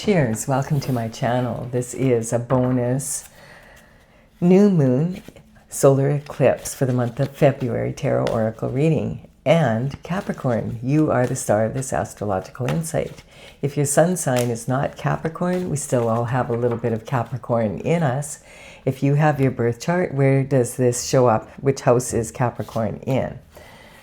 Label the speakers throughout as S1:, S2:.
S1: Cheers, welcome to my channel. This is a bonus new moon solar eclipse for the month of February tarot oracle reading. And Capricorn, you are the star of this astrological insight. If your sun sign is not Capricorn, we still all have a little bit of Capricorn in us. If you have your birth chart, where does this show up? Which house is Capricorn in?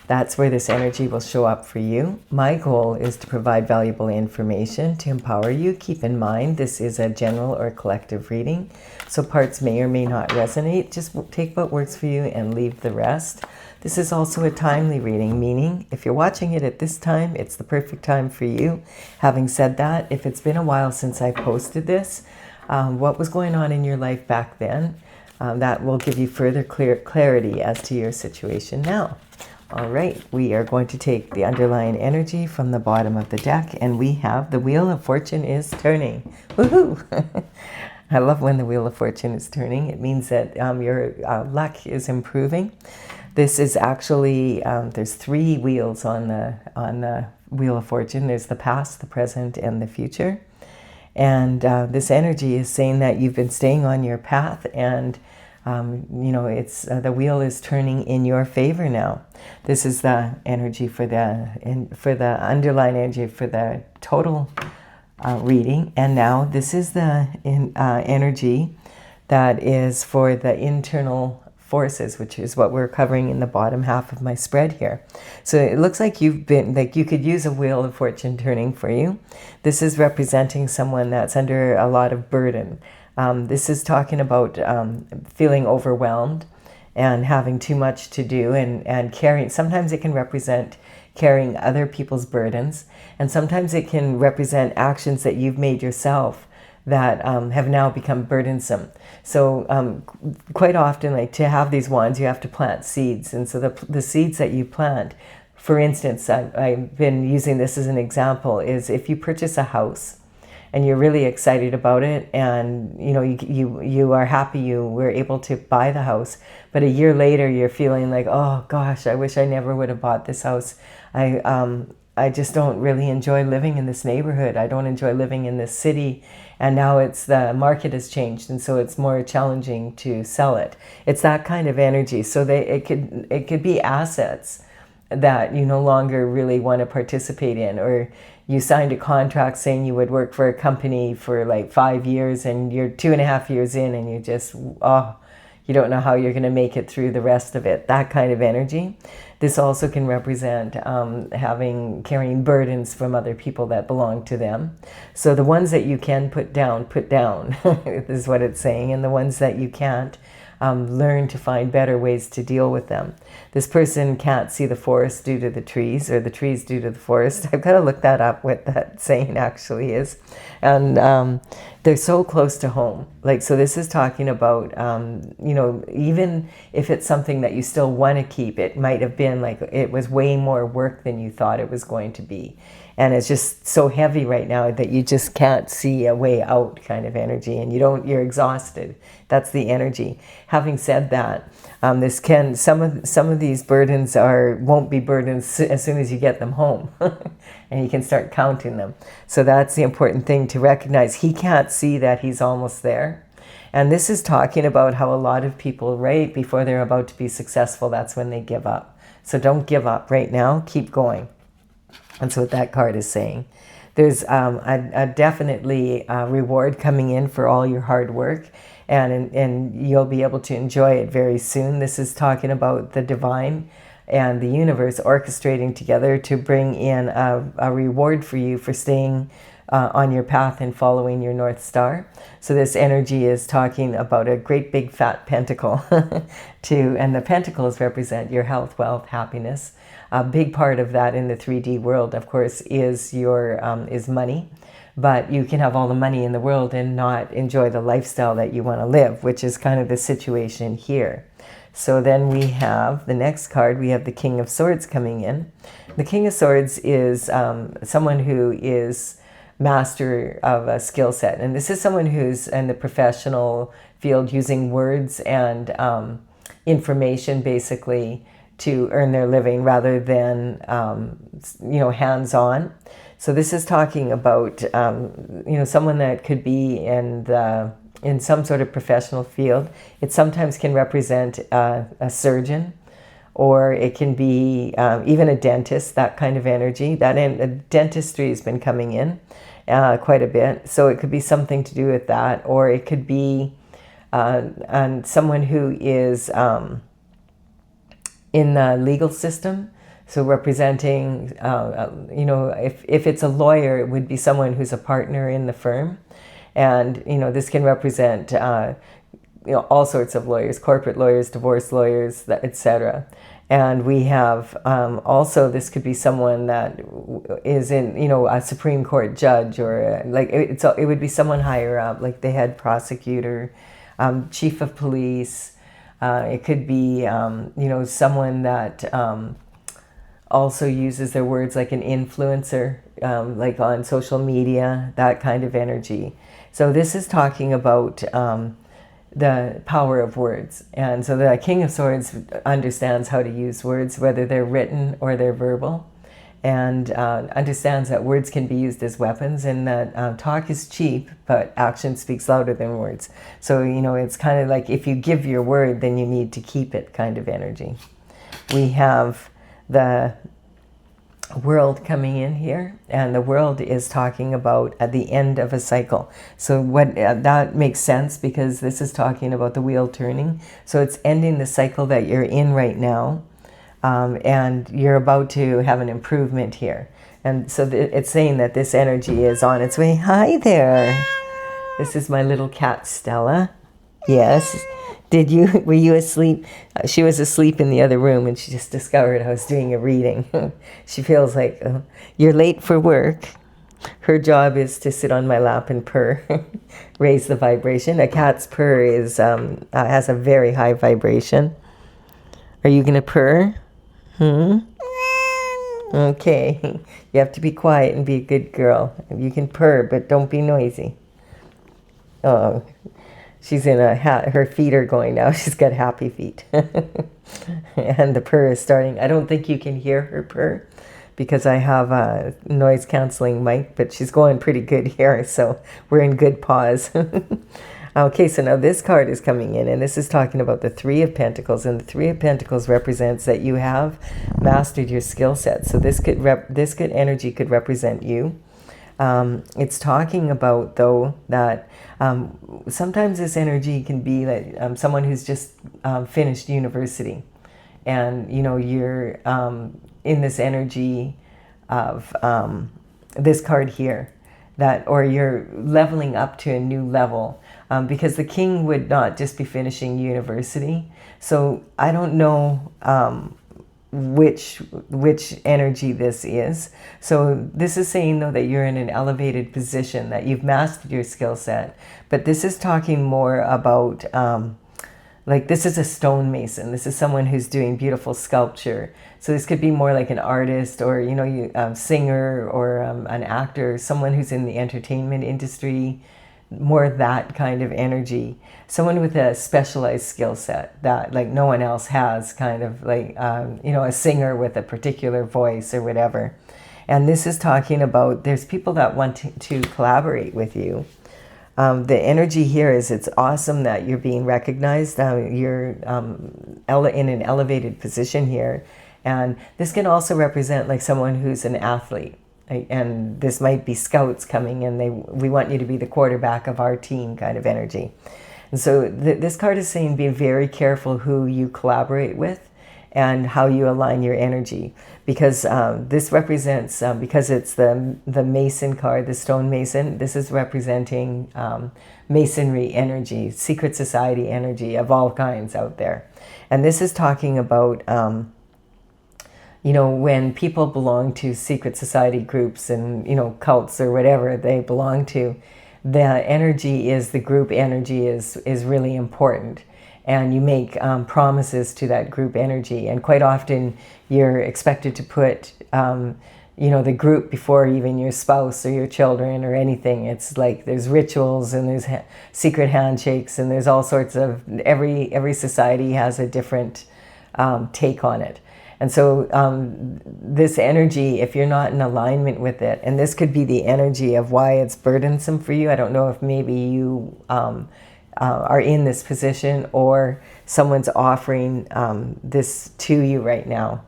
S1: That's where this energy will show up for you. My goal is to provide valuable information to empower you. Keep in mind, this is a general or collective reading, so parts may or may not resonate. Just take what works for you and leave the rest. This is also a timely reading, meaning if you're watching it at this time, it's the perfect time for you. Having said that, if it's been a while since I posted this, what was going on in your life back then, that will give you further clarity as to your situation now. All right, we are going to take the underlying energy from the bottom of the deck, and we have the Wheel of Fortune is turning. Woohoo! I love when the Wheel of Fortune is turning. It means that your luck is improving. This is actually, there's three wheels on the Wheel of Fortune. There's the past, the present, and the future. And this energy is saying that you've been staying on your path, and you know, it's the wheel is turning in your favor now. This is the energy for the underlying energy for the total reading, and now this is the energy that is for the internal forces, which is what we're covering in the bottom half of my spread here. So it looks like you've been, like, you could use a Wheel of Fortune turning for you. This is representing someone that's under a lot of burden. This is talking about feeling overwhelmed and having too much to do and carrying. Sometimes it can represent carrying other people's burdens, and sometimes it can represent actions that you've made yourself that have now become burdensome. So quite often, like, to have these wands, you have to plant seeds. And so the seeds that you plant, for instance, I've been using this as an example, is if you purchase a house and you're really excited about it, and you know you are happy you were able to buy the house, but a year later you're feeling like, oh gosh, I wish I never would have bought this house. I just don't really enjoy living in this neighborhood. I don't enjoy living in this city, and now it's the market has changed, and so it's more challenging to sell it. It's that kind of energy. So it could be assets that you no longer really want to participate in, or you signed a contract saying you would work for a company for like 5 years, and you're 2.5 years in, and you just, you don't know how you're going to make it through the rest of it. That kind of energy. This also can represent carrying burdens from other people that belong to them. So the ones that you can put down, is what it's saying. And the ones that you can't, learn to find better ways to deal with them. This person can't see the forest due to the trees, or the trees due to the forest. I've got to look that up, what that saying actually is. And they're so close to home. Like, so this is talking about, you know, even if it's something that you still want to keep, it might have been like it was way more work than you thought it was going to be. And it's just so heavy right now that you just can't see a way out, kind of energy, and you're exhausted. That's the energy. Having said that, some of these burdens won't be burdens as soon as you get them home, and you can start counting them. So that's the important thing to recognize. He can't see that he's almost there. And this is talking about how a lot of people, right before they're about to be successful, that's when they give up. So don't give up right now. Keep going. That's what that card is saying. There's a definitely reward coming in for all your hard work, and you'll be able to enjoy it very soon. This is talking about the divine and the universe orchestrating together to bring in a reward for you for staying on your path and following your North Star. So this energy is talking about a great big fat pentacle and the pentacles represent your health, wealth, happiness. A big part of that in the 3D world, of course, is is money. But you can have all the money in the world and not enjoy the lifestyle that you want to live, which is kind of the situation here. So then we have the next card. We have the King of Swords coming in. The King of Swords is someone who is master of a skill set. And this is someone who's in the professional field using words and information basically to earn their living rather than, hands-on. So this is talking about, someone that could be in some sort of professional field. It sometimes can represent a surgeon, or it can be even a dentist, that kind of energy. Dentistry has been coming in quite a bit. So it could be something to do with that, or it could be someone who is in the legal system. So representing, if it's a lawyer, it would be someone who's a partner in the firm. And, this can represent, all sorts of lawyers, corporate lawyers, divorce lawyers, etc. And we have also, this could be someone that is in, a Supreme Court judge, or it would be someone higher up, like the head prosecutor, chief of police. It could be, someone that also uses their words, like an influencer, like on social media, that kind of energy. So this is talking about the power of words. And so the King of Swords understands how to use words, whether they're written or they're verbal, and understands that words can be used as weapons, and that talk is cheap, but action speaks louder than words. So, it's kind of like if you give your word, then you need to keep it kind of energy. We have the world coming in here, and the world is talking about at the end of a cycle. So what that makes sense, because this is talking about the wheel turning. So it's ending the cycle that you're in right now, and you're about to have an improvement here. And so it's saying that this energy is on its way. Hi there. This is my little cat, Stella. Yes. Were you asleep? She was asleep in the other room, and she just discovered I was doing a reading. She feels like, you're late for work. Her job is to sit on my lap and purr, raise the vibration. A cat's purr has a very high vibration. Are you going to purr? Okay. You have to be quiet and be a good girl. You can purr, but don't be noisy. Oh. She's in her feet are going now. She's got happy feet. And the purr is starting. I don't think you can hear her purr because I have a noise canceling mic, but she's going pretty good here. So we're in good pause. Okay, so now this card is coming in, and this is talking about the Three of Pentacles. And the Three of Pentacles represents that you have mastered your skill set. So this energy could represent you. It's talking about, though, that sometimes this energy can be like someone who's just finished university, and you're in this energy of this card here, or you're leveling up to a new level, because the king would not just be finishing university. So I don't know which energy this is. So this is saying, though, that you're in an elevated position, that you've mastered your skill set. But this is talking more about this is a stonemason. This is someone who's doing beautiful sculpture. So this could be more like an artist, or singer, or an actor, someone who's in the entertainment industry, more that kind of energy. Someone with a specialized skill set that like no one else has, kind of like, a singer with a particular voice or whatever. And this is talking about there's people that want to collaborate with you. The energy here is it's awesome that you're being recognized. You're in an elevated position here. And this can also represent like someone who's an athlete. And this might be scouts coming in. We want you to be the quarterback of our team kind of energy. And so this card is saying be very careful who you collaborate with and how you align your energy. Because this represents, because it's the Mason card, the stone mason, this is representing masonry energy, secret society energy of all kinds out there. And this is talking about when people belong to secret society groups and, cults or whatever they belong to, the energy is, the group energy is really important. And you make promises to that group energy. And quite often you're expected to put, the group before even your spouse or your children or anything. It's like there's rituals and there's secret handshakes, and there's all sorts of, every society has a different take on it. And so this energy, if you're not in alignment with it, and this could be the energy of why it's burdensome for you. I don't know if maybe you are in this position, or someone's offering this to you right now.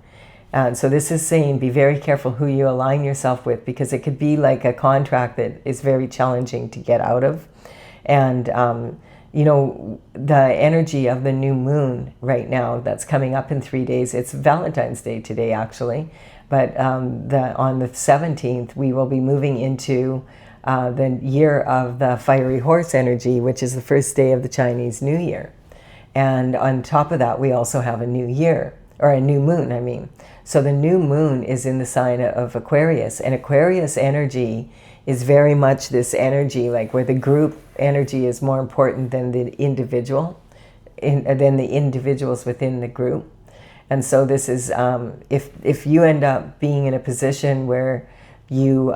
S1: And so this is saying be very careful who you align yourself with, because it could be like a contract that is very challenging to get out of. And you know, the energy of the new moon right now that's coming up in 3 days, it's Valentine's Day today actually, but on the 17th we will be moving into the year of the fiery horse energy, which is the first day of the Chinese New Year. And on top of that, we also have a new year, or a new moon, I mean. So the new moon is in the sign of Aquarius, and Aquarius energy is very much this energy, like where the group energy is more important than the individual, than the individuals within the group. And so this is, if you end up being in a position where you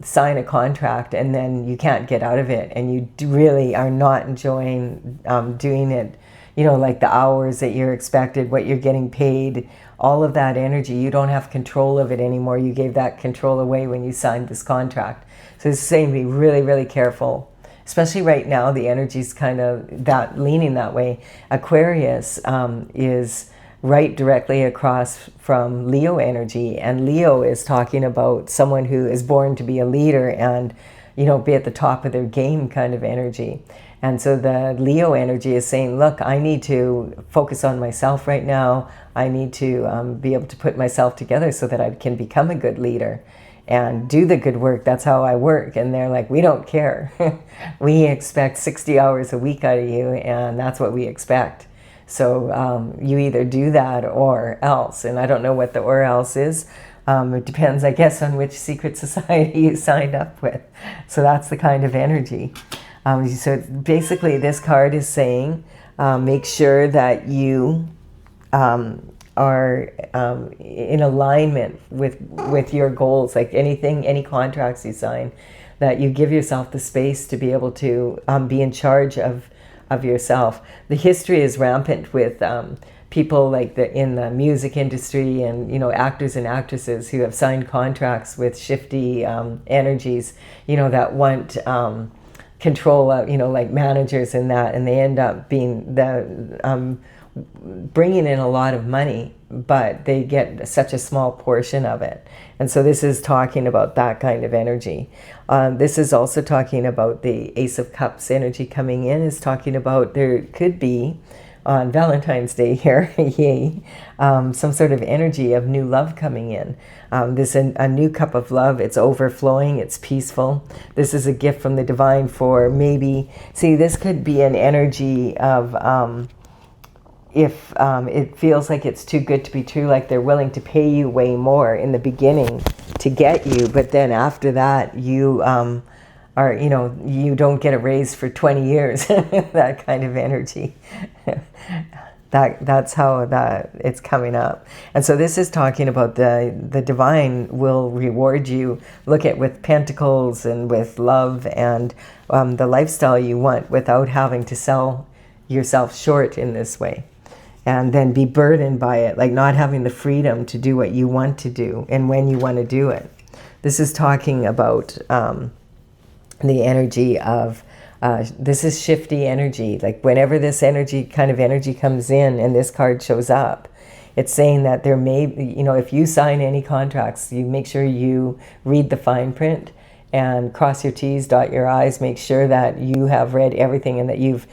S1: sign a contract and then you can't get out of it, and you really are not enjoying doing it, you know, like the hours that you're expected, what you're getting paid, all of that energy, you don't have control of it anymore. You gave that control away when you signed this contract. So it's saying be really, really careful. Especially right now, the energy's kind of that leaning that way. Aquarius is right directly across from Leo energy, and Leo is talking about someone who is born to be a leader and, you know, be at the top of their game kind of energy. And so the Leo energy is saying, look, I need to focus on myself right now. I need to be able to put myself together so that I can become a good leader and do the good work. That's how I work. And they're like, we don't care. We expect 60 hours a week out of you, and that's what we expect. So you either do that or else. And I don't know what the or else is. It depends, I guess, on which secret society you signed up with. So that's the kind of energy. So basically this card is saying, make sure that you are in alignment with your goals, like any contracts you sign, that you give yourself the space to be able to be in charge of yourself. The history is rampant with people like in the music industry, and, you know, actors and actresses who have signed contracts with shifty energies, you know, that want control of, you know, like managers and that, and they end up being bringing in a lot of money, but they get such a small portion of it. And so this is talking about that kind of energy. This is also talking about the Ace of Cups energy coming in, is talking about there could be on Valentine's Day here, yay, some sort of energy of new love coming in. This is a new cup of love. It's overflowing. It's peaceful. This is a gift from the divine for maybe, see, this could be an energy of if it feels like it's too good to be true, like they're willing to pay you way more in the beginning to get you, but then after that you are, you know, you don't get a raise for 20 years, that kind of energy. That's how it's coming up. And so this is talking about the divine will reward you. Look at with pentacles and with love and the lifestyle you want, without having to sell yourself short in this way. And then be burdened by it, like not having the freedom to do what you want to do and when you want to do it. This is talking about the energy of, this is shifty energy. Like whenever this kind of energy comes in and this card shows up, it's saying that there may, you know, if you sign any contracts, you make sure you read the fine print and cross your T's, dot your I's, make sure that you have read everything and that you've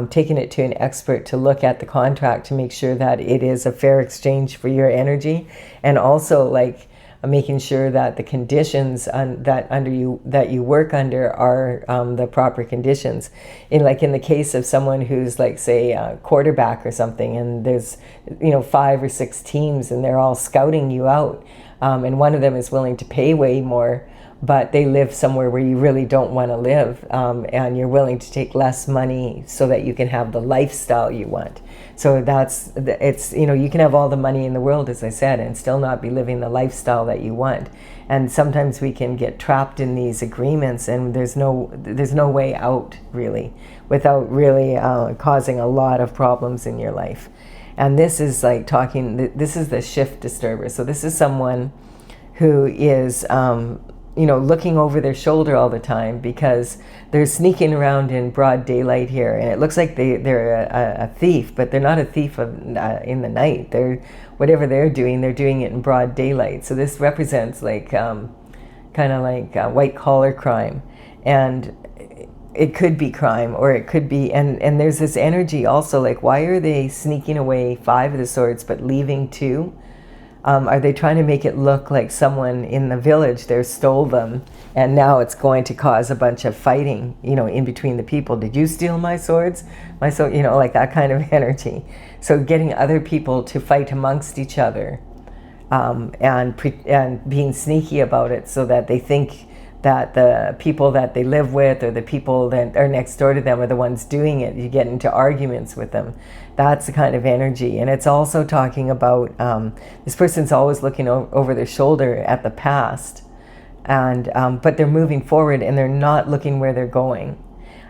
S1: taken it to an expert to look at the contract to make sure that it is a fair exchange for your energy. And also, like, making sure that the conditions that you work under are the proper conditions. In the case of someone who's, like, say a quarterback or something, and there's, you know, 5 or 6 teams and they're all scouting you out, and one of them is willing to pay way more, but they live somewhere where you really don't want to live, and you're willing to take less money so that you can have the lifestyle you want. So it's, you know, you can have all the money in the world, as I said, and still not be living the lifestyle that you want. And sometimes we can get trapped in these agreements, and there's no way out, really, without really causing a lot of problems in your life. And this is like this is the shift disturber. So this is someone who is, looking over their shoulder all the time because they're sneaking around in broad daylight here. And it looks like they're a thief, but they're not a thief in the night. Whatever they're doing it in broad daylight. So this represents like kind of like white collar crime. And it could be crime, or it could be, and there's this energy also, like, why are they sneaking away 5 of the swords but leaving 2? Are they trying to make it look like someone in the village there stole them, and now it's going to cause a bunch of fighting, in between the people? Did you steal my swords? My sword, like that kind of energy. So getting other people to fight amongst each other, and being sneaky about it, so that they think that the people that they live with or the people that are next door to them are the ones doing it. You get into arguments with them. That's the kind of energy. And it's also talking about this person's always looking over their shoulder at the past, and but they're moving forward and they're not looking where they're going.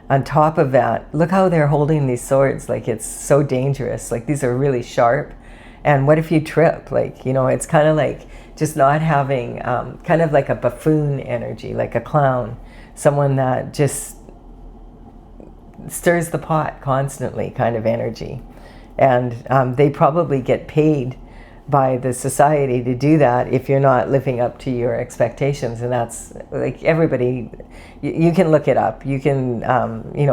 S1: On top of that, look how they're holding these swords like it's so dangerous. Like, these are really sharp. And what if you trip? Like, it's kind of like just not having, kind of like a buffoon energy, like a clown, someone that just stirs the pot constantly kind of energy. And they probably get paid by the society to do that if you're not living up to your expectations. And that's like everybody, you can look it up. You can,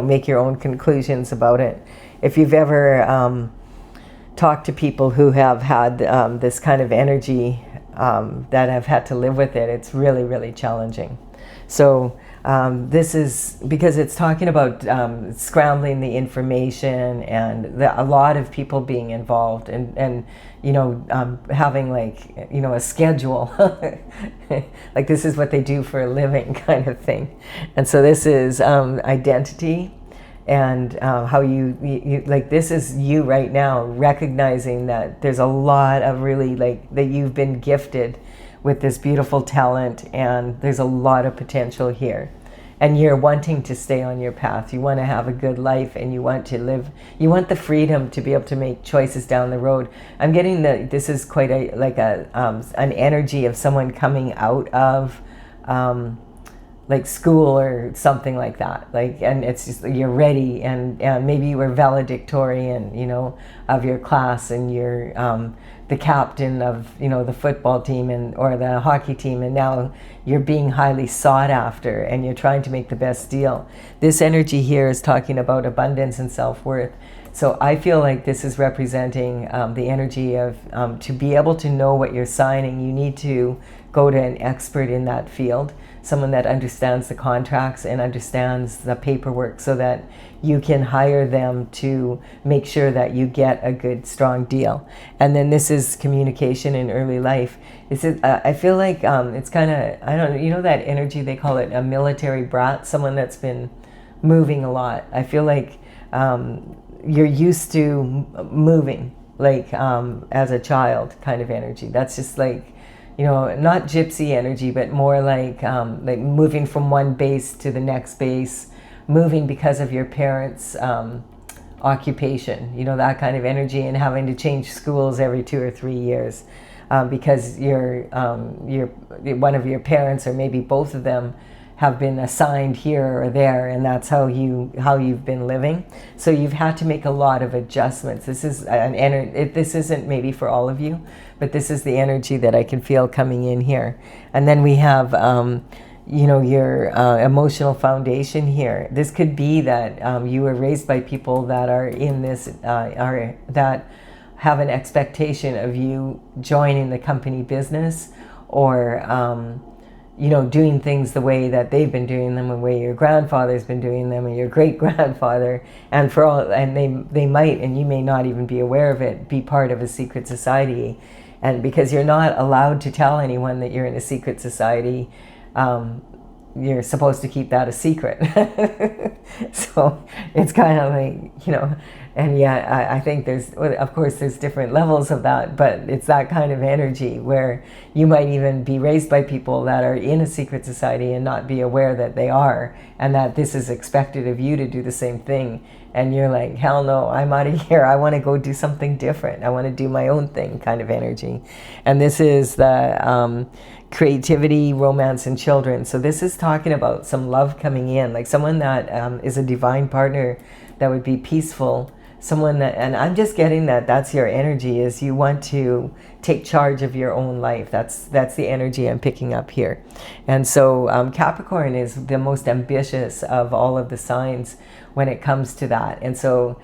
S1: make your own conclusions about it. If you've ever talked to people who have had this kind of energy, that have had to live with it, it's really, really challenging. So this is because it's talking about scrambling the information and a lot of people being involved and having like, a schedule. Like, this is what they do for a living kind of thing. And so this is identity. And how you like, this is you right now, recognizing that there's a lot of really, like, that you've been gifted with this beautiful talent, and there's a lot of potential here. And you're wanting to stay on your path. You want to have a good life, and you want to live. You want the freedom to be able to make choices down the road. I'm getting this is quite an energy of someone coming out of like school or something like that, like, and it's just, you're ready, and maybe you were valedictorian, of your class, and you're the captain of, the football team or the hockey team, and now you're being highly sought after, and you're trying to make the best deal. This energy here is talking about abundance and self-worth. So I feel like this is representing the energy of to be able to know what you're signing, you need to go to an expert in that field, someone that understands the contracts and understands the paperwork, so that you can hire them to make sure that you get a good, strong deal. And then this is communication in early life. This is, I feel like it's kind of, I don't know, that energy, they call it a military brat, someone that's been moving a lot. I feel like you're used to moving, like as a child kind of energy. That's just like, not gypsy energy, but more like moving from one base to the next base, moving because of your parents' occupation, that kind of energy, and having to change schools every 2 or 3 years because you're one of your parents, or maybe both of them, have been assigned here or there, and that's how you've been living. So you've had to make a lot of adjustments. This is this isn't maybe for all of you, but this is the energy that I can feel coming in here. And then we have your emotional foundation here. This could be that you were raised by people that are in this that have an expectation of you joining the company business, or doing things the way that they've been doing them, the way your grandfather's been doing them, or your great-grandfather, and they might, and you may not even be aware of it, be part of a secret society. And because you're not allowed to tell anyone that you're in a secret society, you're supposed to keep that a secret. So it's kind of like, you know, and yeah, I think there's, of course, there's different levels of that, but it's that kind of energy where you might even be raised by people that are in a secret society and not be aware that they are, and that this is expected of you to do the same thing. And you're like, hell no, I'm out of here. I want to go do something different. I want to do my own thing kind of energy. And this is the creativity, romance, and children. So this is talking about some love coming in, like someone that is a divine partner that would be peaceful. Someone that, and I'm just getting that that's your energy, is you want to take charge of your own life. That's the energy I'm picking up here. And so Capricorn is the most ambitious of all of the signs when it comes to that. And so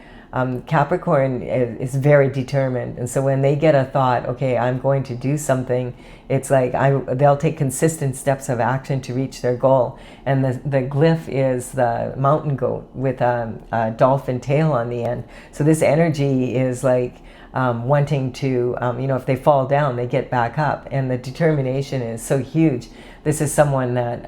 S1: Capricorn is very determined. And so when they get a thought, okay, I'm going to do something, it's like they'll take consistent steps of action to reach their goal. And the glyph is the mountain goat with a dolphin tail on the end. So this energy is like wanting to, you know, if they fall down, they get back up. And the determination is so huge. This is someone that,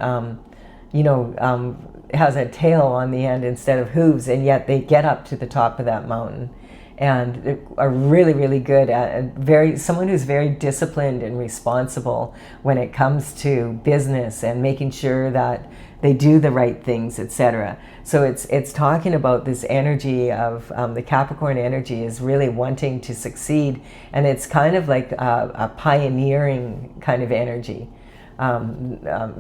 S1: you know, has a tail on the end instead of hooves, and yet they get up to the top of that mountain and are really, really good at someone who's very disciplined and responsible when it comes to business and making sure that they do the right things, etc. So it's talking about this energy of the Capricorn energy is really wanting to succeed, and it's kind of like a pioneering kind of energy.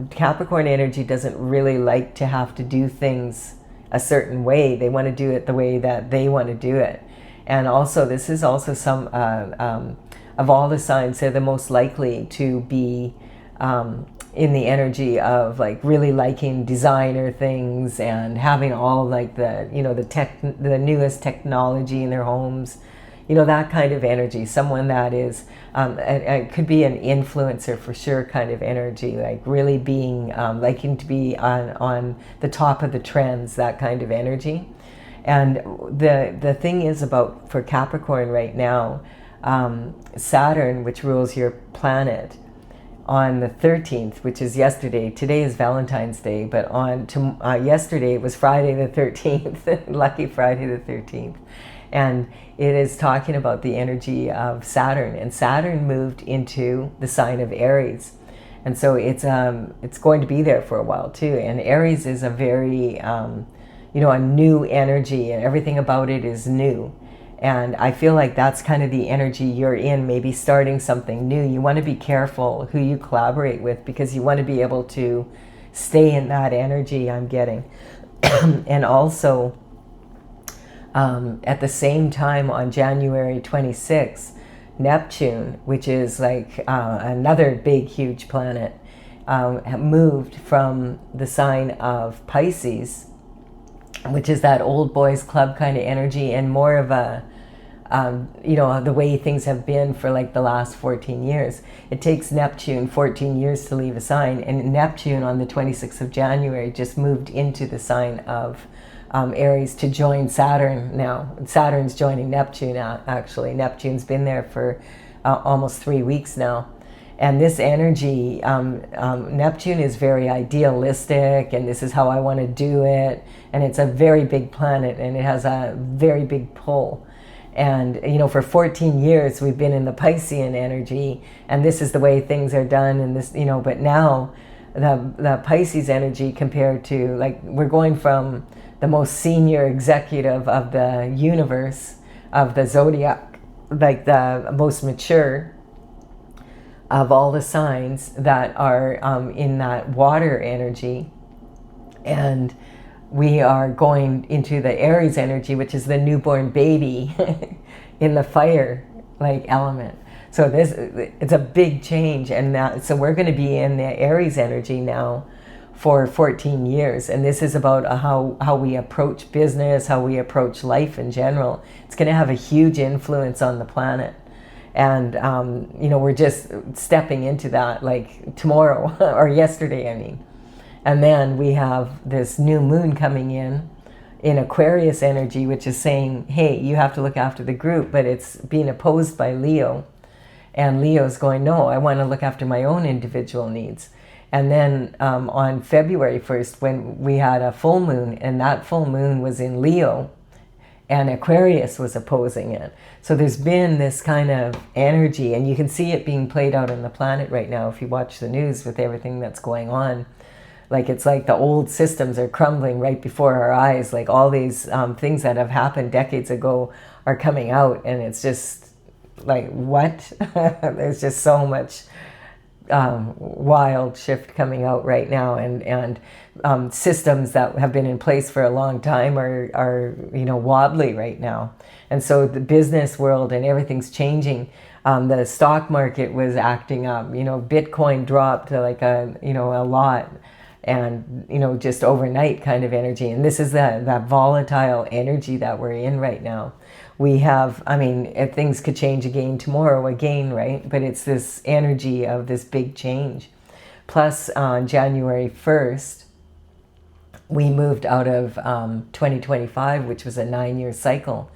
S1: Capricorn energy doesn't really like to have to do things a certain way. They want to do it the way that they want to do it. And also, this is also some of all the signs, they're the most likely to be in the energy of like really liking designer things and having all like the, you know, the newest technology in their homes. You know, that kind of energy. Someone that is, it could be an influencer for sure kind of energy, like really being, liking to be on the top of the trends, that kind of energy. And the thing is about, for Capricorn right now, Saturn, which rules your planet, on the 13th, which is yesterday. Today is Valentine's Day, but yesterday it was Friday the 13th, lucky Friday the 13th. And it is talking about the energy of Saturn, and Saturn moved into the sign of Aries, and so it's going to be there for a while too. And Aries is a very you know, a new energy, and everything about it is new. And I feel like that's kind of the energy you're in, maybe starting something new. You want to be careful who you collaborate with, because you want to be able to stay in that energy, I'm getting. And also at the same time, on January 26th, Neptune, which is like another big, huge planet, moved from the sign of Pisces, which is that old boys club kind of energy, and more of a, you know, the way things have been for like the last 14 years. It takes Neptune 14 years to leave a sign, and Neptune on the 26th of January just moved into the sign of Aries to join Saturn now. Saturn's joining Neptune now, actually. Neptune's been there for almost 3 weeks now. And this energy, Neptune is very idealistic, and this is how I want to do it. And it's a very big planet, and it has a very big pull. And, you know, for 14 years, we've been in the Piscean energy, and this is the way things are done. And this, you know, but now the Pisces energy compared to, like, we're going from the most senior executive of the universe, of the zodiac, like the most mature of all the signs that are in that water energy, and we are going into the Aries energy, which is the newborn baby in the fire like element. So it's a big change, and so we're going to be in the Aries energy now for 14 years, and this is about how we approach business, how we approach life in general. It's going to have a huge influence on the planet. And, you know, we're just stepping into that like tomorrow or yesterday, I mean. And then we have this new moon coming in Aquarius energy, which is saying, hey, you have to look after the group, but it's being opposed by Leo. And Leo's going, no, I want to look after my own individual needs. And then on February 1st, when we had a full moon, and that full moon was in Leo, and Aquarius was opposing it. So there's been this kind of energy, and you can see it being played out on the planet right now if you watch the news with everything that's going on. Like, it's like the old systems are crumbling right before our eyes. Like, all these things that have happened decades ago are coming out, and it's just like, what? There's just so much wild shift coming out right now, and systems that have been in place for a long time are wobbly right now. And so the business world and everything's changing. The stock market was acting up. Bitcoin dropped to like a lot, and just overnight kind of energy. And this is that volatile energy that we're in right now. We have, if things could change again tomorrow again, right? But it's this energy of this big change. Plus, on January 1st, we moved out of 2025, which was a 9-year cycle,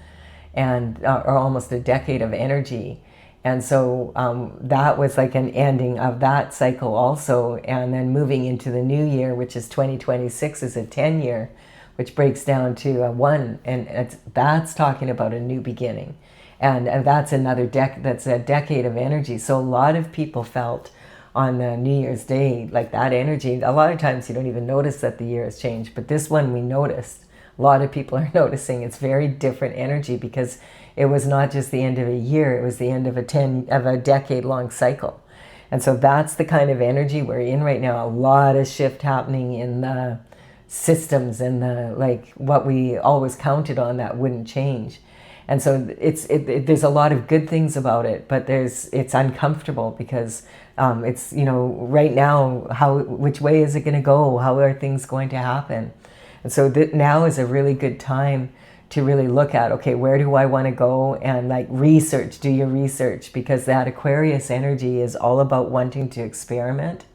S1: and or almost a decade of energy. And so that was like an ending of that cycle also. And then moving into the new year, which is 2026, is a 10-year, which breaks down to a 1. And that's talking about a new beginning. And that's another that's a decade of energy. So a lot of people felt on the New Year's Day, like that energy. A lot of times you don't even notice that the year has changed. But this one we noticed. A lot of people are noticing it's very different energy, because it was not just the end of a year, it was the end of a decade-long cycle. And so that's the kind of energy we're in right now. A lot of shift happening in the systems and what we always counted on that wouldn't change. And so there's a lot of good things about it, but it's uncomfortable, because it's right now, which way is it going to go? How are things going to happen? And so now is a really good time to really look at, okay, where do I want to go? And do your research, because that Aquarius energy is all about wanting to experiment.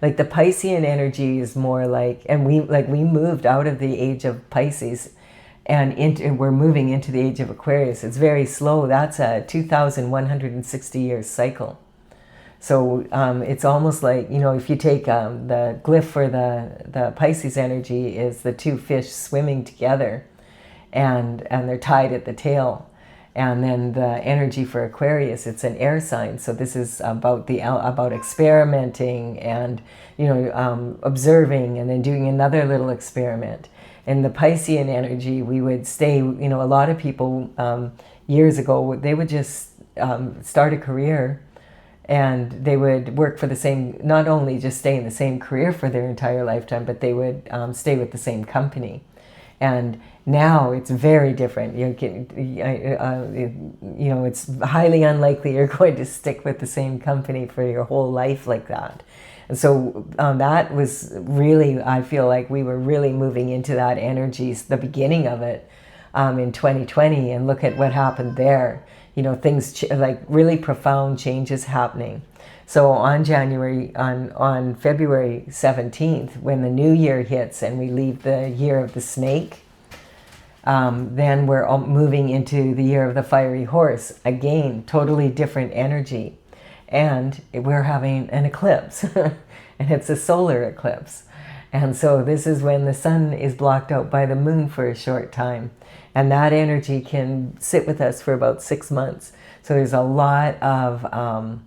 S1: Like the Piscean energy is more and we moved out of the age of Pisces and we're moving into the age of Aquarius. It's very slow. That's a 2,160 year cycle. So it's almost like, if you take the glyph for the Pisces energy is the two fish swimming together, and they're tied at the tail. And then the energy for Aquarius, it's an air sign. So this is about experimenting and observing, and then doing another little experiment. In the Piscean energy, we would stay. A lot of people years ago, they would just start a career, and they would work for the same. Not only just stay in the same career for their entire lifetime, but they would stay with the same company. And now it's very different. It's highly unlikely you're going to stick with the same company for your whole life like that. And so that was really, I feel like we were really moving into that energy, the beginning of it in 2020, and look at what happened there. Things like really profound changes happening. So on February 17th, when the new year hits and we leave the year of the snake, then we're moving into the year of the fiery horse. Again, totally different energy. And we're having an eclipse, and it's a solar eclipse. And so this is when the sun is blocked out by the moon for a short time. And that energy can sit with us for about 6 months. So there's a lot of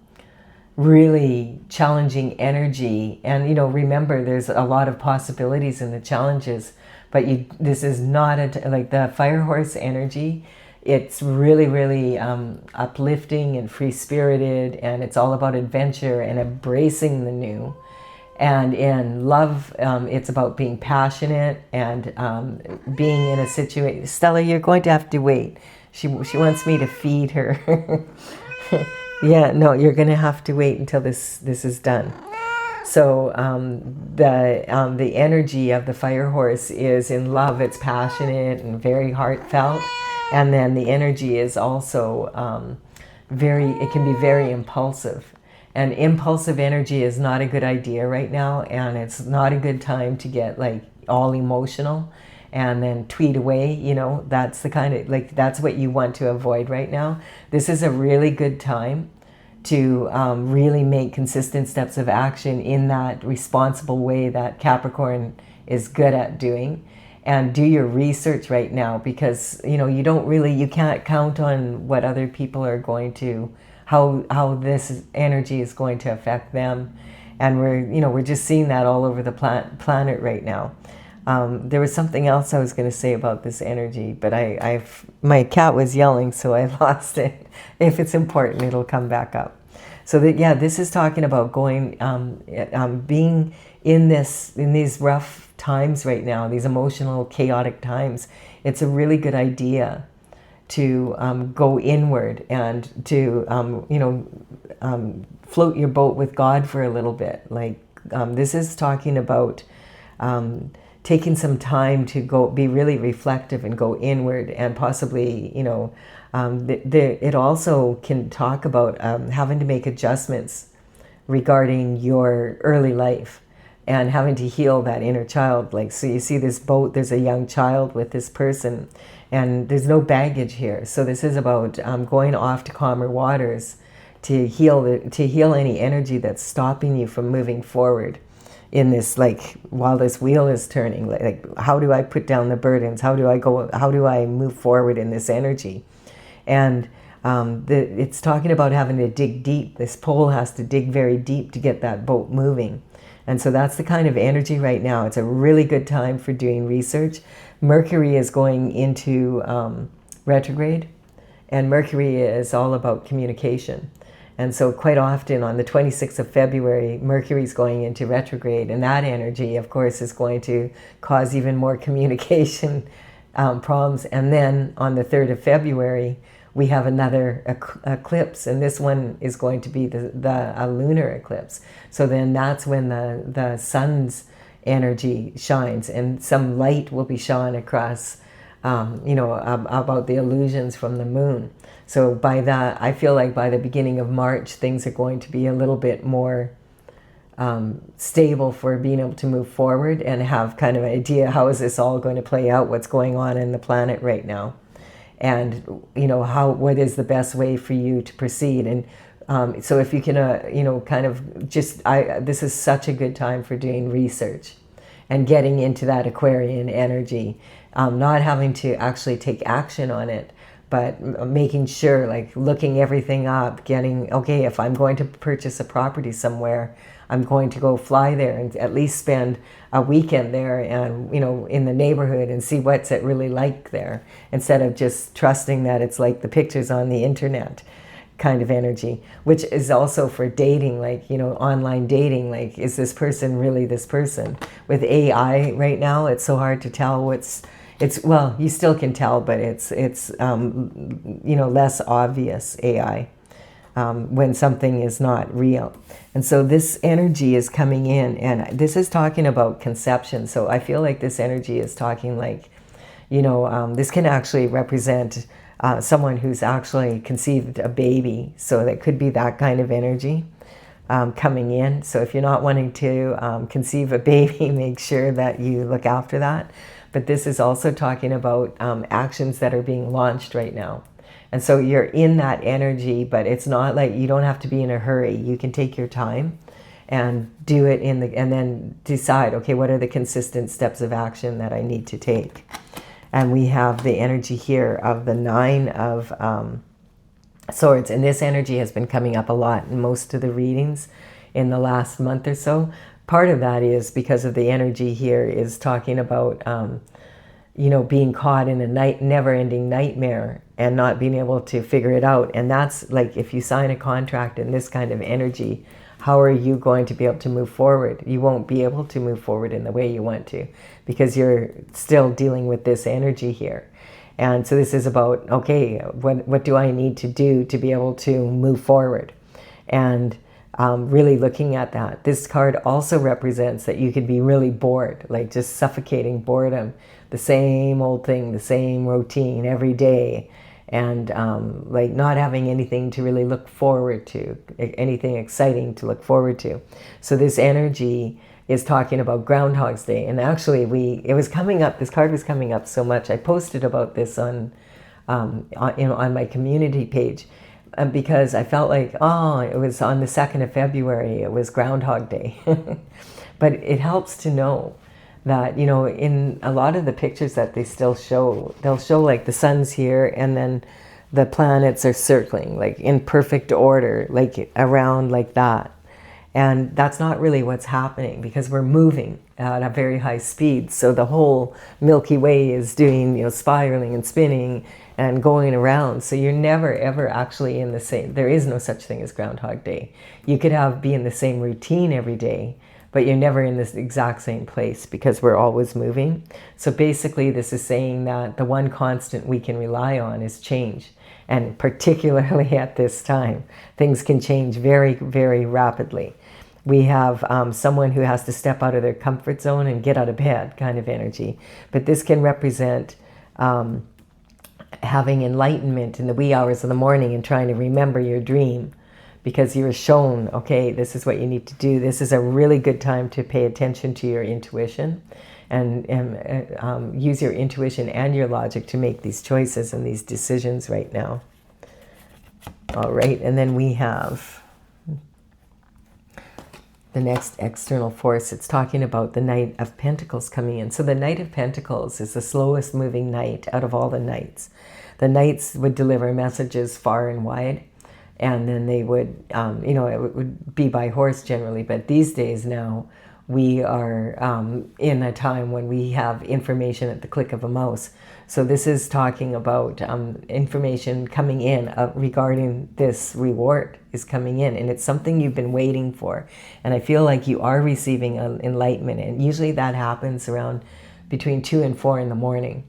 S1: really challenging energy. And, remember, there's a lot of possibilities in the challenges. But this is not like the fire horse energy. It's really, really uplifting and free-spirited, and it's all about adventure and embracing the new. And in love, it's about being passionate and being in a situation. Stella, you're going to have to wait. She wants me to feed her. Yeah, no, you're going to have to wait until this is done. So the energy of the fire horse is in love. It's passionate and very heartfelt. And then the energy is also it can be very impulsive. And impulsive energy is not a good idea right now. And it's not a good time to get all emotional and then tweet away. That's the kind of, that's what you want to avoid right now. This is a really good time to really make consistent steps of action in that responsible way that Capricorn is good at doing. And do your research right now, because you can't count on what other people are going to, how this energy is going to affect them. And we're just seeing that all over the planet right now. There was something else I was going to say about this energy, but my cat was yelling, so I lost it. If it's important, it'll come back up. So this is talking about going, being in these rough times right now, these emotional, chaotic times. It's a really good idea to go inward and to float your boat with God for a little bit. Like this is talking about taking some time to go be really reflective and go inward, and possibly it also can talk about having to make adjustments regarding your early life and having to heal that inner child. Like, so you see this boat, there's a young child with this person, and there's no baggage here. So this is about going off to calmer waters to heal any energy that's stopping you from moving forward in this, like, while this wheel is turning. Like how do I put down the burdens? How do I move forward in this energy? And it's talking about having to dig deep. This pole has to dig very deep to get that boat moving. And so that's the kind of energy right now. It's a really good time for doing research. Mercury is going into retrograde, and Mercury is all about communication. And so quite often on the 26th of February, Mercury is going into retrograde, and that energy, of course, is going to cause even more communication problems. And then on the 3rd of February, we have another eclipse, and this one is going to be a lunar eclipse. So then that's when the sun's energy shines, and some light will be shone across, about the illusions from the moon. So by that, I feel like by the beginning of March, things are going to be a little bit more stable for being able to move forward and have kind of an idea, how is this all going to play out, what's going on in the planet right now. And what is the best way for you to proceed? And so if you can, this is such a good time for doing research and getting into that Aquarian energy, not having to actually take action on it, but making sure, like looking everything up, okay, if I'm going to purchase a property somewhere, I'm going to go fly there and at least spend a weekend there and, in the neighborhood and see what's it really like there, instead of just trusting that it's like the pictures on the internet kind of energy, which is also for dating, like, online dating. Like, is this person really this person? With AI right now, it's so hard to tell well, you still can tell, but it's less obvious AI when something is not real. And so this energy is coming in, and this is talking about conception. So I feel like this energy is talking like, this can actually represent someone who's actually conceived a baby. So that could be that kind of energy coming in. So if you're not wanting to conceive a baby, make sure that you look after that. But this is also talking about actions that are being launched right now. And so you're in that energy, but it's not like you don't have to be in a hurry. You can take your time and do it and then decide, okay, what are the consistent steps of action that I need to take? And we have the energy here of the 9 of Swords. And this energy has been coming up a lot in most of the readings in the last month or so. Part of that is because of the energy here is talking about, being caught in a never-ending nightmare and not being able to figure it out. And that's like, if you sign a contract in this kind of energy, how are you going to be able to move forward? You won't be able to move forward in the way you want to, because you're still dealing with this energy here. And so this is about, okay, what do I need to do to be able to move forward? And really looking at that. This card also represents that you could be really bored, like just suffocating boredom, the same old thing, the same routine every day, and like not having anything to really look forward to, anything exciting to look forward to. So this energy is talking about Groundhog's Day. And actually it was coming up, this card was coming up so much. I posted about this on my community page. because I felt like, oh, it was on the 2nd of February, it was Groundhog Day. But it helps to know that, you know, in a lot of the pictures that they still show, they'll show like the sun's here and then the planets are circling like in perfect order, like around like that. And that's not really what's happening because we're moving at a very high speed. So the whole Milky Way is doing, you know, spiraling and spinning and going around. So you're never ever actually in the same, there is no such thing as Groundhog Day. You could be in the same routine every day, but you're never in this exact same place because we're always moving. So basically this is saying that the one constant we can rely on is change. And particularly at this time, things can change very, very rapidly. We have someone who has to step out of their comfort zone and get out of bed kind of energy. But this can represent having enlightenment in the wee hours of the morning and trying to remember your dream because you were shown, okay, this is what you need to do. This is a really good time to pay attention to your intuition and use your intuition and your logic to make these choices and these decisions right now. All right, and then we have the next external force. It's talking about the Knight of Pentacles coming in. So the Knight of Pentacles is the slowest moving knight out of all the knights. The knights would deliver messages far and wide, and then they would, you know, it would be by horse generally, but these days now, we are in a time when we have information at the click of a mouse. So this is talking about information coming in regarding this reward is coming in, and it's something you've been waiting for. And I feel like you are receiving enlightenment, and usually that happens around between 2 and 4 in the morning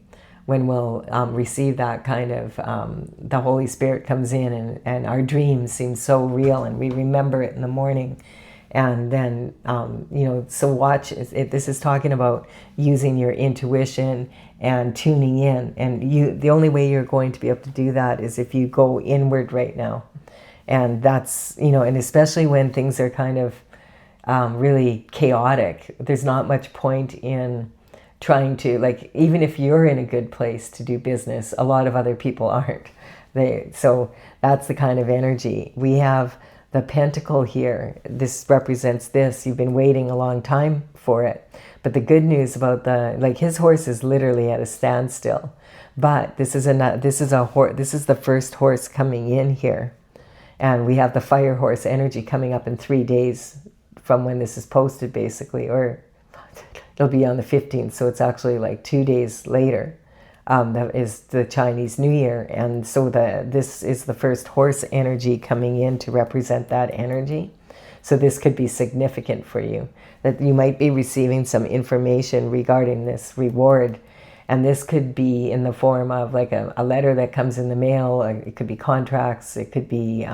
S1: when we'll receive that kind of, the Holy Spirit comes in and our dreams seem so real and we remember it in the morning. And then, you know, so watch, this is talking about using your intuition and tuning in. And the only way you're going to be able to do that is if you go inward right now. And that's, you know, and especially when things are kind of really chaotic, there's not much point in trying to, like, even if you're in a good place to do business, a lot of other people aren't. So that's the kind of energy. We have the pentacle here. This represents this. You've been waiting a long time for it. But the good news about his horse is literally at a standstill. But this is the first horse coming in here. And we have the fire horse energy coming up in 3 days from when this is posted, basically, or it'll be on the 15th. So it's actually like 2 days later. That is the Chinese New Year, and so this is the first horse energy coming in to represent that energy. So this could be significant for you, that you might be receiving some information regarding this reward, and this could be in the form of like a letter that comes in the mail. It could be contracts. It could be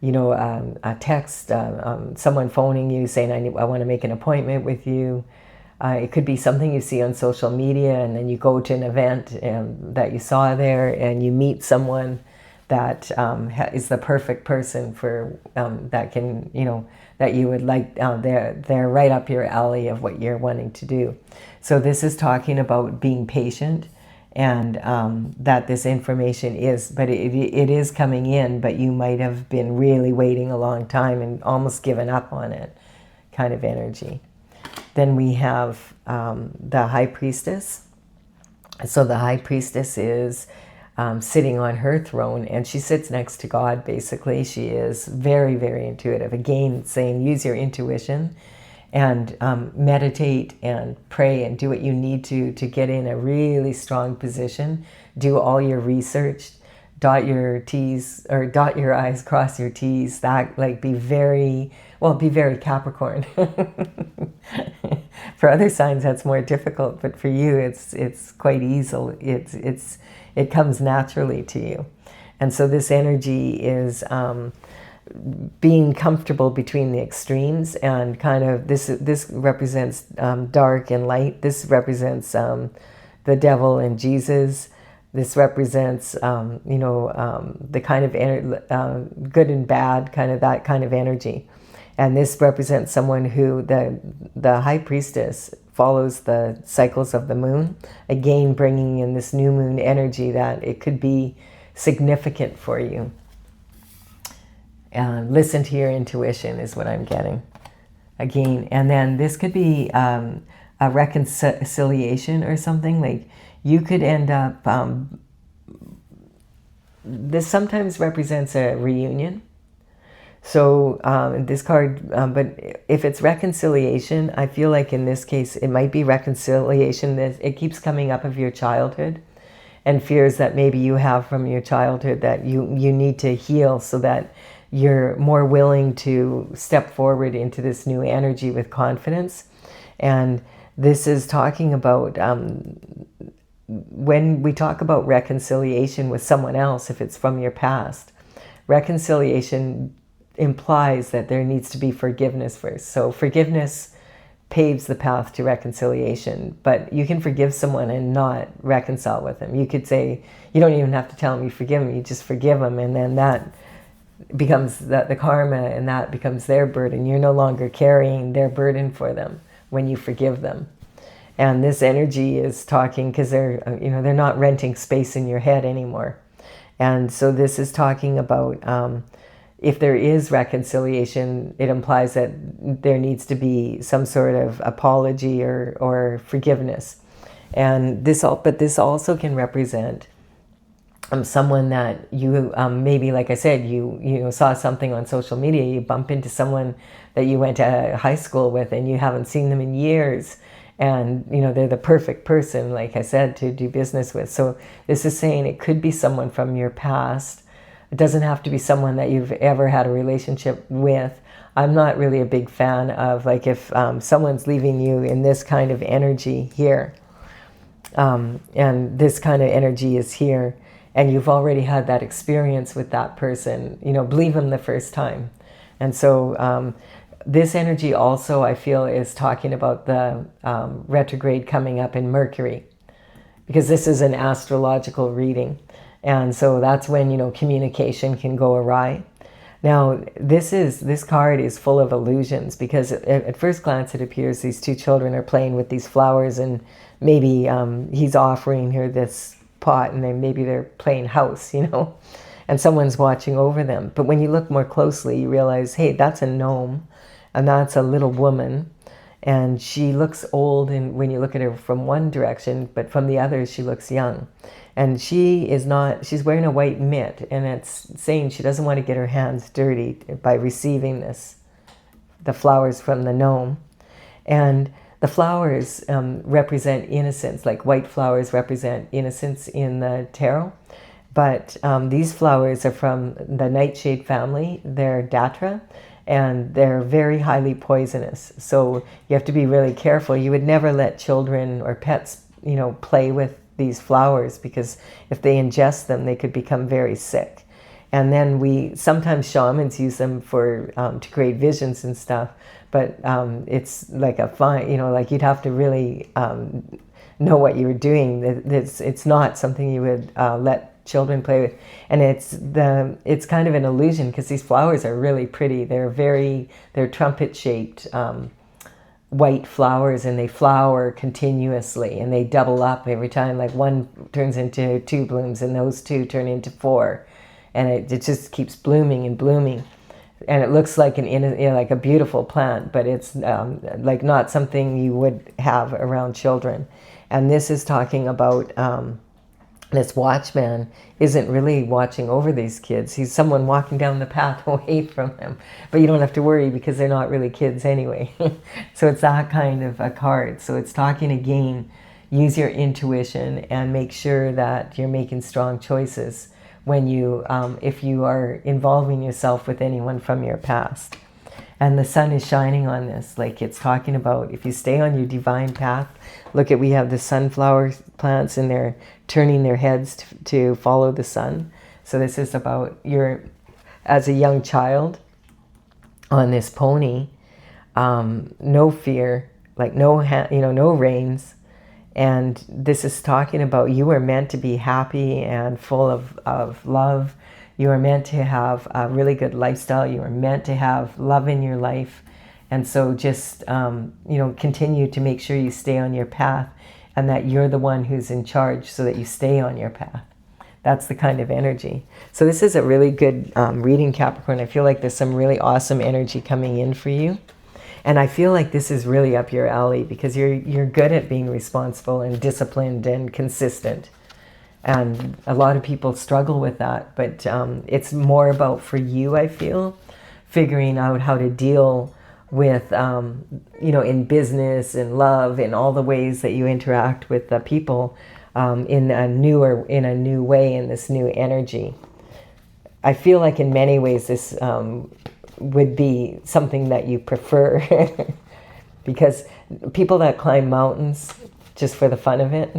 S1: you know, a text, someone phoning you saying, I want to make an appointment with you. It could be something you see on social media, and then you go to an event that you saw there, and you meet someone that is the perfect person for that can, you know, that you would like. They're right up your alley of what you're wanting to do. So this is talking about being patient, and that this information is, but it is coming in, but you might have been really waiting a long time and almost given up on it, kind of energy. Then we have the High Priestess. So the High Priestess is sitting on her throne, and she sits next to God, basically. She is very, very intuitive. Again, saying use your intuition and meditate and pray and do what you need to get in a really strong position. Do all your research. Dot your T's, or dot your I's, cross your T's. That, like, be very Capricorn. For other signs, that's more difficult, but for you, it's quite easy. It comes naturally to you, and so this energy is being comfortable between the extremes, and kind of this represents dark and light. This represents the devil and Jesus. This represents, you know, the kind of good and bad, kind of that kind of energy. And this represents someone who, the High Priestess, follows the cycles of the moon. Again, bringing in this new moon energy that it could be significant for you. Listen to your intuition is what I'm getting. Again, and then this could be a reconciliation or something. Like you could end up, this sometimes represents a reunion. So this card, but if it's reconciliation, I feel like in this case, it might be reconciliation that it keeps coming up of your childhood and fears that maybe you have from your childhood that you need to heal so that you're more willing to step forward into this new energy with confidence. And this is talking about when we talk about reconciliation with someone else, if it's from your past, reconciliation implies that there needs to be forgiveness first. So forgiveness paves the path to reconciliation, but you can forgive someone and not reconcile with them. You could say, you don't even have to tell them you forgive them, you just forgive them, and then that becomes the karma, and that becomes their burden. You're no longer carrying their burden for them when you forgive them. And this energy is talking because they're not renting space in your head anymore. And so this is talking about if there is reconciliation, it implies that there needs to be some sort of apology or forgiveness. And this also can represent someone that you maybe, like I said, you saw something on social media, you bump into someone that you went to high school with and you haven't seen them in years, and they're the perfect person, like I said, to do business with. So this is saying it could be someone from your past. It doesn't have to be someone that you've ever had a relationship with. I'm not really a big fan of, like, if someone's leaving you in this kind of energy here, and this kind of energy is here, and you've already had that experience with that person, believe them the first time. And so this energy also, I feel, is talking about the retrograde coming up in Mercury, because this is an astrological reading. And so that's when, communication can go awry. Now, this card is full of illusions, because at first glance it appears these two children are playing with these flowers, and maybe he's offering her this pot, and then maybe they're playing house, and someone's watching over them. But when you look more closely, you realize, hey, that's a gnome, and that's a little woman, and she looks old, and when you look at her from one direction, but from the other she looks young. And she's wearing a white mitt, and it's saying she doesn't want to get her hands dirty by receiving the flowers from the gnome. And the flowers represent innocence, like white flowers represent innocence in the tarot. But these flowers are from the nightshade family. They're datra, and they're very highly poisonous. So you have to be really careful. You would never let children or pets, play with these flowers, because if they ingest them, they could become very sick. And then sometimes shamans use them for to create visions and stuff. But it's like a fine, like you'd have to really know what you were doing. It's not something you would let children play with. And it's kind of an illusion, because these flowers are really pretty. They're trumpet shaped white flowers, and they flower continuously, and they double up every time. Like one turns into 2 blooms, and those 2 turn into 4, and it just keeps blooming and blooming. And it looks like like a beautiful plant, but it's like not something you would have around children. And this is talking about this watchman isn't really watching over these kids. He's someone walking down the path away from them. But you don't have to worry, because they're not really kids anyway. So it's that kind of a card. So it's talking again, use your intuition and make sure that you're making strong choices when if you are involving yourself with anyone from your past. And the sun is shining on this, like it's talking about if you stay on your divine path. We have the sunflower plants, and they're turning their heads to follow the sun. So this is about as a young child on this pony, no fear, like no reins. And this is talking about you are meant to be happy and full of love. You are meant to have a really good lifestyle. You are meant to have love in your life. And so just, continue to make sure you stay on your path, and that you're the one who's in charge, so that you stay on your path. That's the kind of energy. So this is a really good reading, Capricorn. I feel like there's some really awesome energy coming in for you. And I feel like this is really up your alley because you're good at being responsible and disciplined and consistent. And a lot of people struggle with that, but it's more about, for you, I feel, figuring out how to deal with, you know, in business, in love, in all the ways that you interact with the people in a new way, in this new energy. I feel like in many ways this would be something that you prefer because people that climb mountains just for the fun of it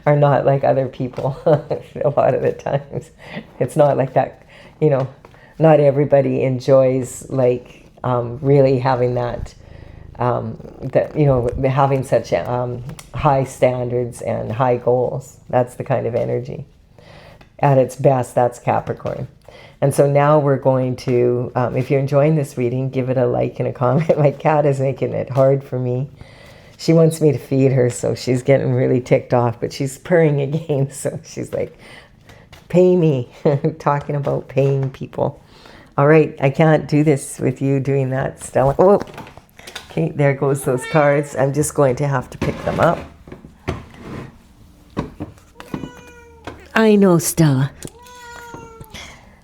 S1: are not like other people a lot of the times. It's not like that, you know, not everybody enjoys like really having that, you know, having such high standards and high goals. That's the kind of energy. At its best, that's Capricorn. And so now we're going to, if you're enjoying this reading, give it a like and a comment. My cat is making it hard for me. She wants me to feed her, so she's getting really ticked off, but she's purring again, so she's like, pay me. Talking about paying people. All right, I can't do this with you doing that, Stella. Oh, okay, there goes those cards. I'm just going to have to pick them up. I know, Stella.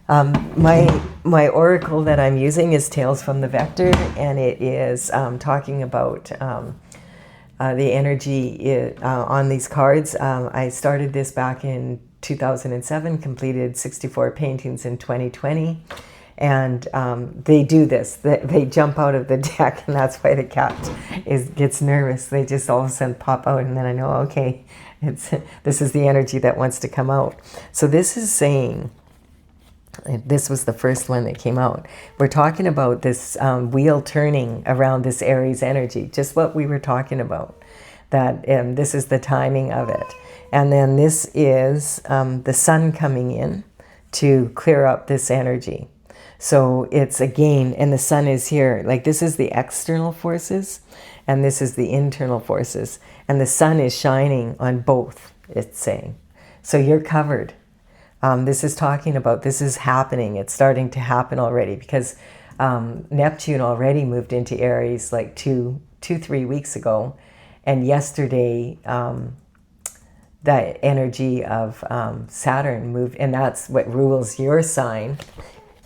S1: My oracle that I'm using is Tales from the Vector, and it is talking about the energy on these cards. I started this back in 2007, completed 64 paintings in 2020, and they do this. They jump out of the deck, and that's why the cat gets nervous. They just all of a sudden pop out, and then I know, okay, this is the energy that wants to come out. So this is saying, this was the first one that came out. We're talking about this wheel turning around this Aries energy, just what we were talking about, that this is the timing of it. And then this is the sun coming in to clear up this energy. So it's again, and the sun is here, like this is the external forces and this is the internal forces. And the sun is shining on both, it's saying. So you're covered. This is talking about, this is happening. It's starting to happen already because Neptune already moved into Aries like 3 weeks ago. And yesterday, the energy of Saturn moved, and that's what rules your sign.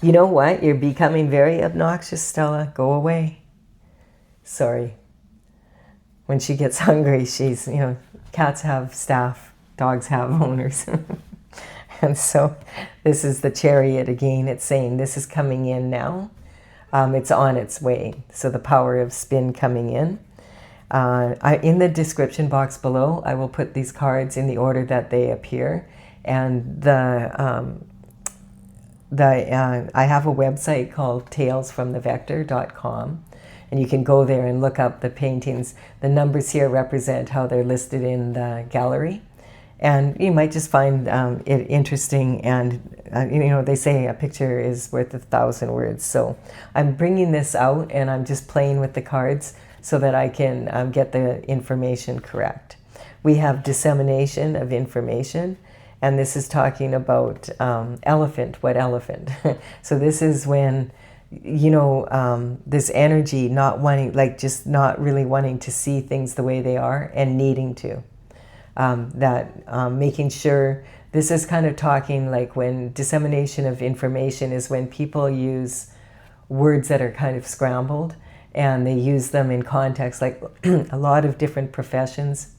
S1: You know what? You're becoming very obnoxious, Stella. Go away. Sorry. When she gets hungry, she's, you know, cats have staff, dogs have owners. And so this is the Chariot again. It's saying this is coming in now. It's on its way. So the power of spin coming in. In the description box below, I will put these cards in the order that they appear. And I have a website called talesfromthevector.com. And you can go there and look up the paintings. The numbers here represent how they're listed in the gallery. And you might just find it interesting, and you know, they say a picture is worth 1,000 words. So I'm bringing this out and I'm just playing with the cards so that I can get the information correct. We have dissemination of information, and this is talking about elephant. What elephant? So this is when, you know, this energy not wanting, like just not really wanting to see things the way they are and needing to. Making sure, this is kind of talking like when dissemination of information is when people use words that are kind of scrambled and they use them in context, like a lot of different professions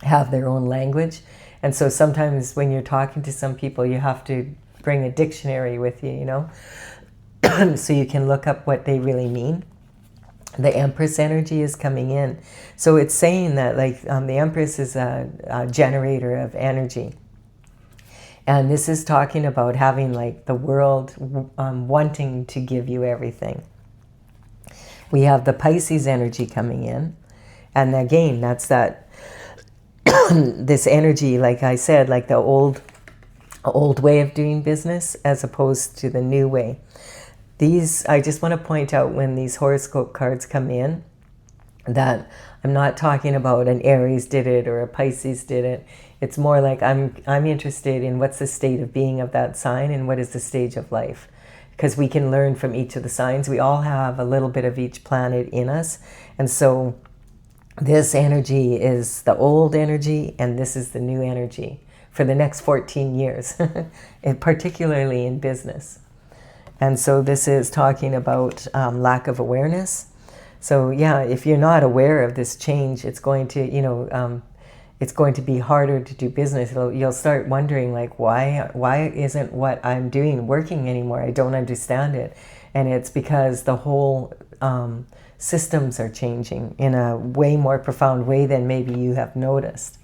S1: have their own language. And so sometimes when you're talking to some people, you have to bring a dictionary with you, you know, so you can look up what they really mean. The Empress energy is coming in. So it's saying that like the Empress is a generator of energy. And this is talking about having like the world wanting to give you everything. We have the Pisces energy coming in. And again, that's that, this energy, like I said, like the old way of doing business as opposed to the new way. These, I just want to point out when these horoscope cards come in that I'm not talking about an Aries did it or a Pisces did it. It's more like I'm interested in what's the state of being of that sign and what is the stage of life. Because we can learn from each of the signs. We all have a little bit of each planet in us. And so this energy is the old energy and this is the new energy for the next 14 years, and particularly in business. And so this is talking about lack of awareness. So yeah, if you're not aware of this change, it's going to, it's going to be harder to do business. You'll start wondering, like, why isn't what I'm doing working anymore? I don't understand it. And it's because the whole systems are changing in a way more profound way than maybe you have noticed.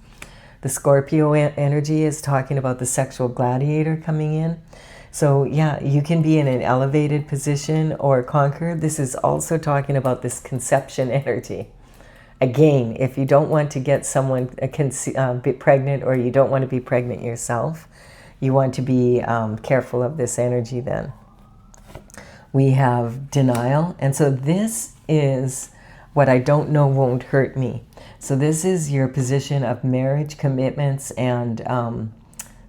S1: The Scorpio energy is talking about the sexual gladiator coming in. So yeah, you can be in an elevated position or conquer. This is also talking about this conception energy. Again, if you don't want to get someone bit pregnant, or you don't want to be pregnant yourself, you want to be careful of this energy then. We have denial. And so this is what I don't know won't hurt me. So this is your position of marriage, commitments, and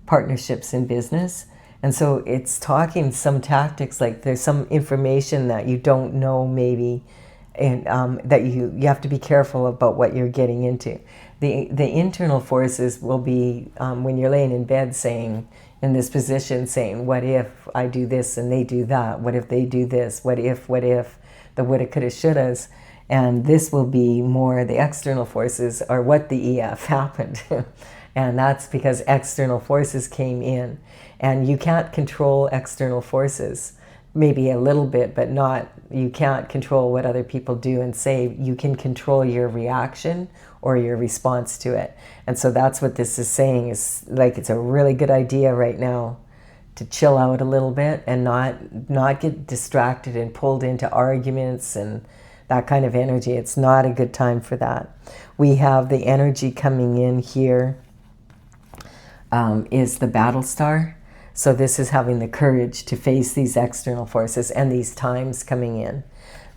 S1: partnerships in business. And so it's talking some tactics, like there's some information that you don't know maybe, and that you have to be careful about what you're getting into. The internal forces will be when you're laying in bed saying, in this position, saying, what if I do this and they do that? What if they do this? What if, the woulda, coulda, shouldas? And this will be more the external forces, or what the EF happened. And that's because external forces came in. And you can't control external forces. Maybe a little bit, but not, you can't control what other people do and say. You can control your reaction or your response to it. And so that's what this is saying, is like, it's a really good idea right now to chill out a little bit and not get distracted and pulled into arguments and that kind of energy. It's not a good time for that. We have the energy coming in here is the battle star. So this is having the courage to face these external forces and these times coming in.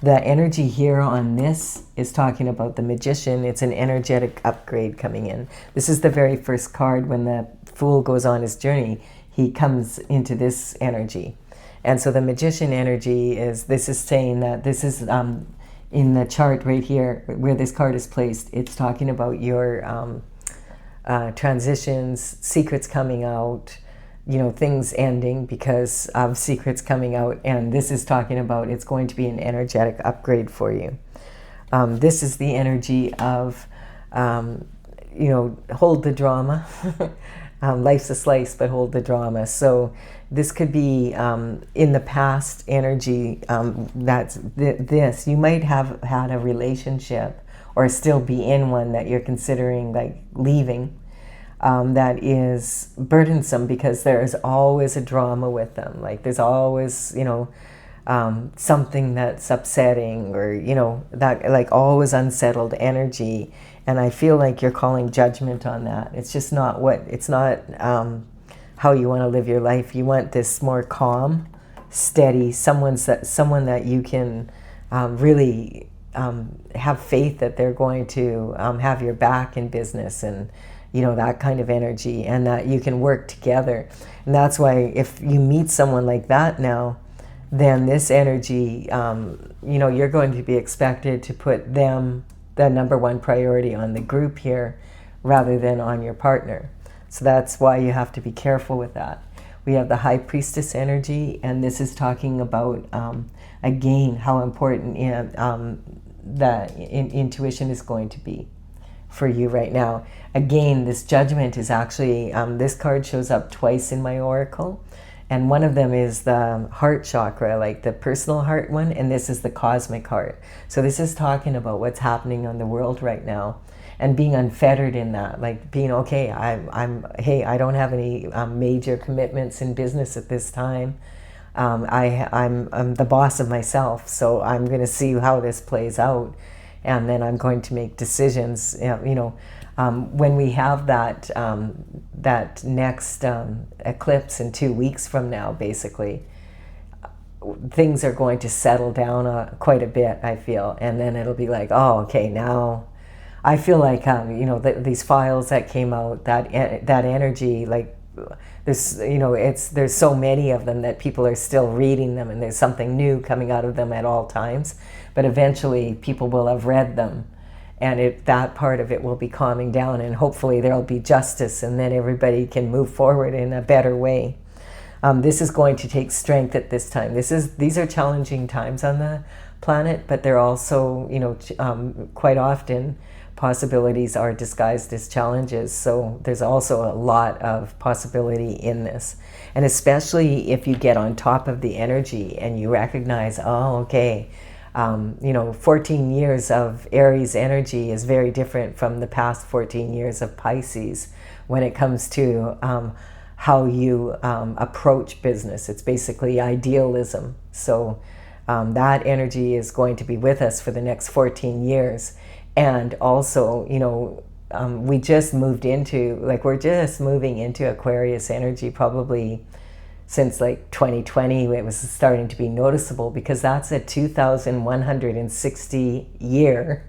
S1: The energy here on this is talking about the magician. It's an energetic upgrade coming in. This is the very first card. When the Fool goes on his journey, he comes into this energy. And so the magician energy is, this is saying that this is in the chart right here where this card is placed. It's talking about your transitions, secrets coming out, things ending because of secrets coming out. And this is talking about it's going to be an energetic upgrade for you. This is the energy of, hold the drama. Life's a slice, but hold the drama. So this could be in the past energy. That's this. You might have had a relationship or still be in one that you're considering like leaving. That is burdensome because there is always a drama with them. Like there's always, something that's upsetting, or, that like always unsettled energy. And I feel like you're calling judgment on that. It's just not how you want to live your life. You want this more calm, steady, someone that you can really have faith that they're going to have your back in business, and that kind of energy, and that you can work together. And that's why if you meet someone like that now, then this energy, you're going to be expected to put them the number one priority on the group here rather than on your partner. So that's why you have to be careful with that. We have the High Priestess energy, and this is talking about, again, how important that intuition is going to be for you right now. Again, this Judgment is actually, this card shows up twice in my oracle, and one of them is the heart chakra, like the personal heart one, and this is the cosmic heart. So this is talking about what's happening on the world right now, and being unfettered in that, like being okay. Hey, I don't have any major commitments in business at this time. I'm the boss of myself, so I'm going to see how this plays out, and then I'm going to make decisions. When we have that that next eclipse in 2 weeks from now, basically, things are going to settle down quite a bit, I feel, and then it'll be like, oh, okay, now I feel like you know, these files that came out, that energy, like there's, you know, there's so many of them that people are still reading them, and there's something new coming out of them at all times. But eventually, people will have read them, and that part of it will be calming down, and hopefully there'll be justice, and then everybody can move forward in a better way. This is going to take strength at this time. These are challenging times on the planet, but they're also, you know, quite often possibilities are disguised as challenges. So there's also a lot of possibility in this. And especially if you get on top of the energy and you recognize, oh, okay, you know, 14 years of Aries energy is very different from the past 14 years of Pisces when it comes to how you approach business. It's basically idealism. So that energy is going to be with us for the next 14 years. And also, you know, we just moved into, like, we're just moving into Aquarius energy probably since like 2020. It was starting to be noticeable because that's a 2,160 year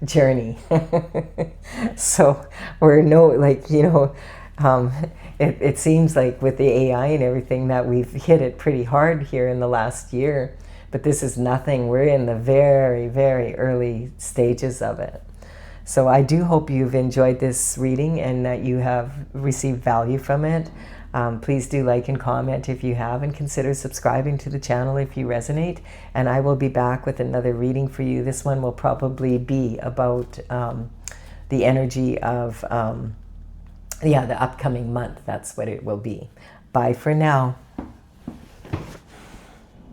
S1: journey. So we're like, you know, it seems like with the AI and everything that we've hit it pretty hard here in the last year. But this is nothing. We're in the very, very early stages of it. So I do hope you've enjoyed this reading and that you have received value from it. Please do like and comment if you have, and consider subscribing to the channel if you resonate. And I will be back with another reading for you. This one will probably be about the energy of, the upcoming month. That's what it will be. Bye for now.